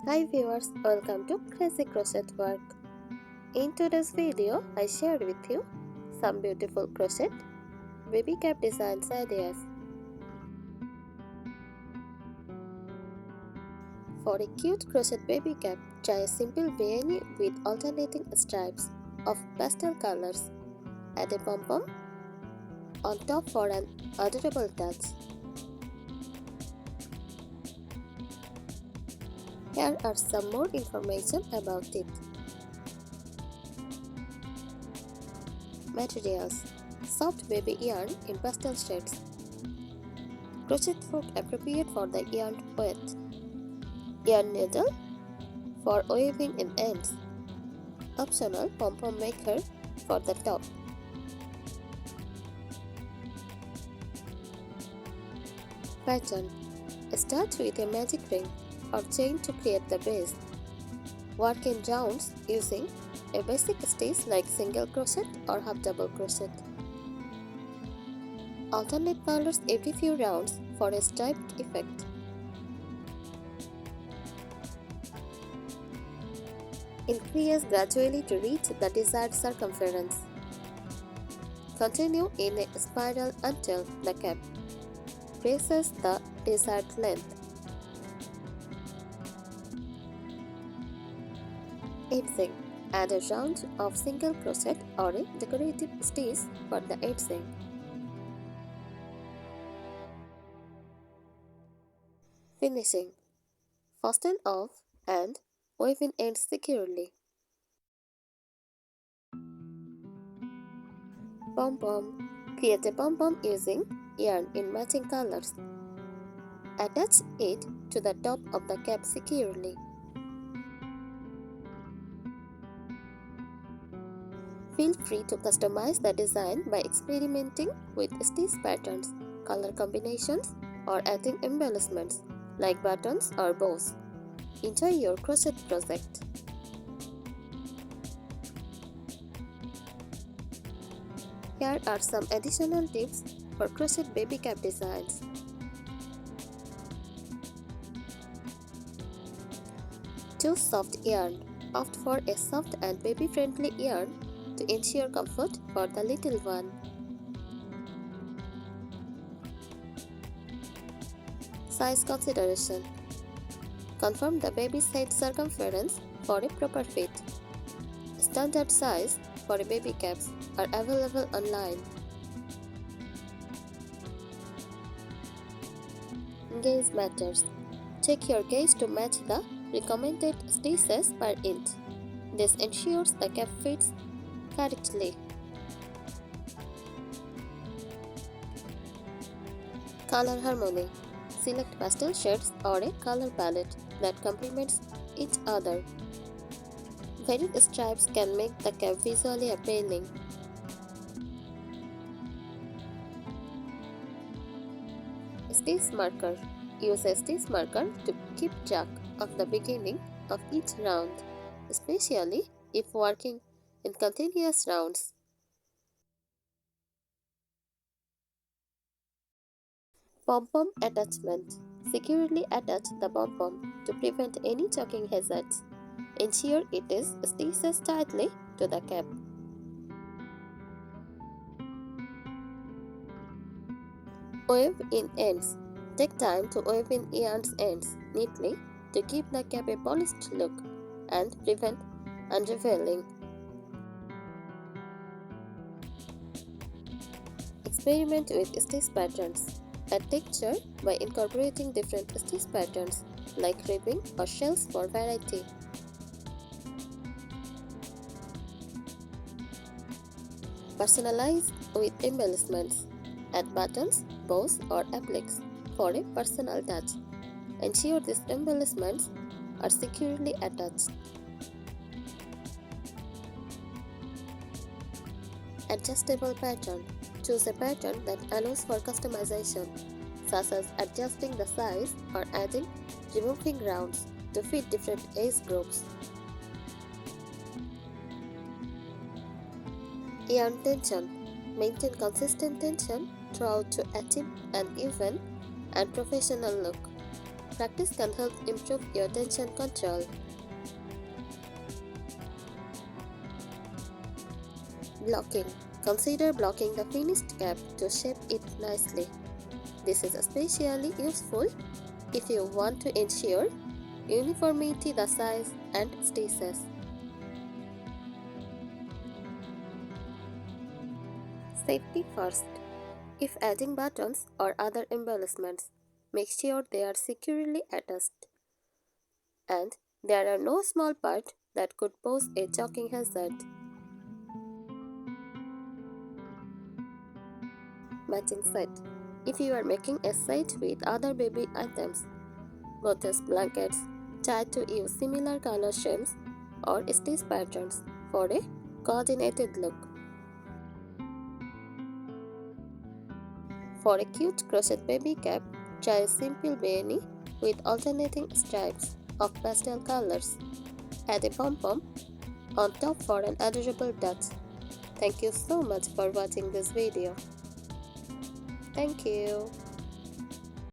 Hi viewers, welcome to Crazy Crochet Work. In today's video, I shared with you some beautiful crochet baby cap designs ideas. For a cute crochet baby cap, try a simple beanie with alternating stripes of pastel colors. Add a pom-pom on top for an adorable touch. Here are some more information about it. Materials: soft baby yarn in pastel shades, crochet hook appropriate for the yarn width, yarn needle for weaving in ends, optional pom-pom maker for the top. Pattern: start with a magic ring or chain to create the base. Work in rounds using a basic stitch like single crochet or half double crochet. Alternate colors every few rounds for a striped effect. Increase gradually to reach the desired circumference. Continue in a spiral until the cap reaches the desired length. Edging: add a round of single crochet or a decorative stitch for the edging. Finishing: fasten off and weave in ends securely. Pom-pom: create a pom-pom using yarn in matching colors. Attach it to the top of the cap securely. Feel free to customize the design by experimenting with stitch patterns, color combinations, or adding embellishments like buttons or bows. Enjoy your crochet project. Here are some additional tips for crochet baby cap designs. Choose soft yarn. Opt for a soft and baby-friendly yarn to ensure comfort for the little one. Size consideration: confirm the baby's head circumference for a proper fit. Standard size for baby caps are available online. Gauge matters. Check your gauge to match the recommended stitches per inch. This ensures the cap fits correctly. Color harmony: select pastel shades or a color palette that complements each other. Varied stripes can make the cap visually appealing. Stitch marker: use a stitch marker to keep track of the beginning of each round, especially if working in continuous rounds. Pom-pom attachment: securely attach the pom-pom to prevent any choking hazards. Ensure it is stitched tightly to the cap. Weave in ends: take time to weave in yarn's ends neatly to give the cap a polished look and prevent unraveling. Experiment with stitch patterns. Add texture by incorporating different stitch patterns like ribbing or shells for variety. Personalize with embellishments. Add buttons, bows, or appliques for a personal touch. Ensure these embellishments are securely attached. Adjustable pattern: choose a pattern that allows for customization, such as adjusting the size or adding removing rounds to fit different age groups. Yarn tension: maintain consistent tension throughout to achieve an even and professional look. Practice can help improve your tension control. Blocking. Consider blocking the finished cap to shape it nicely. This is especially useful if you want to ensure uniformity the size and stitches. Safety first. If adding buttons or other embellishments, make sure they are securely attached and there are no small parts that could pose a choking hazard. Matching set. If you are making a set with other baby items, bodice blankets, try to use similar color schemes or stitch patterns for a coordinated look. For a cute crochet baby cap, try a simple beanie with alternating stripes of pastel colors. Add a pom-pom on top for an adorable touch. Thank you so much for watching this video. Thank you.